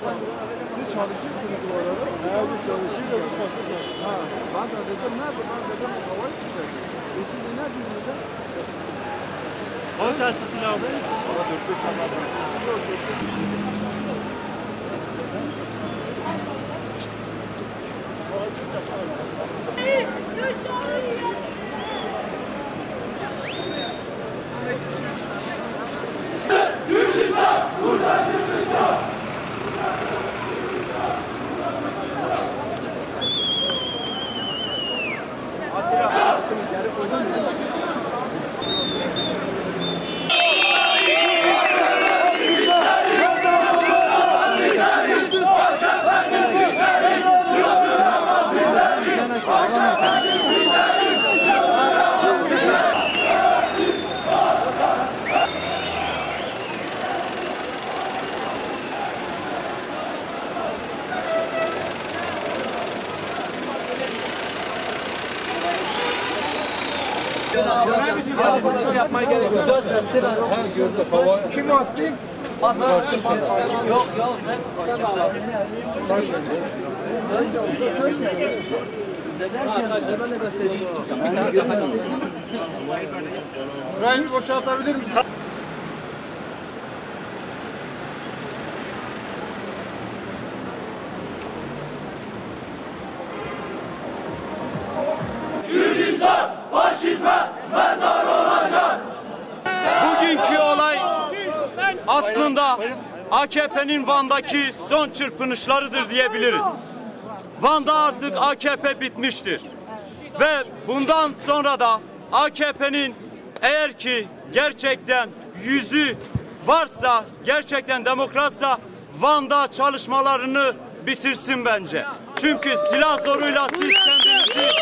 Siz çalışıyor musunuz bu arada? Evet, biz çalışıyoruz. Ha, ben de dedim nerede? Ben dedim havayı çizeceğim. Şimdi ne diyeceğiz? Kaç çarşı pilavı? Ama 4-5 tane var. Yok, 4-5 yapmaya gerek yok. Kim attı? Yok yok. Şurayı bir boşaltabilir misin? Kürdistan faşizme mezar olacak. Bugünkü olay aslında AKP'nin Van'daki son çırpınışlarıdır diyebiliriz. Van'da artık AKP bitmiştir. Ve bundan sonra da AKP'nin eğer ki gerçekten yüzü varsa, gerçekten demokratsa Van'da çalışmalarını bitirsin bence. Çünkü silah zoruyla siz kendinizi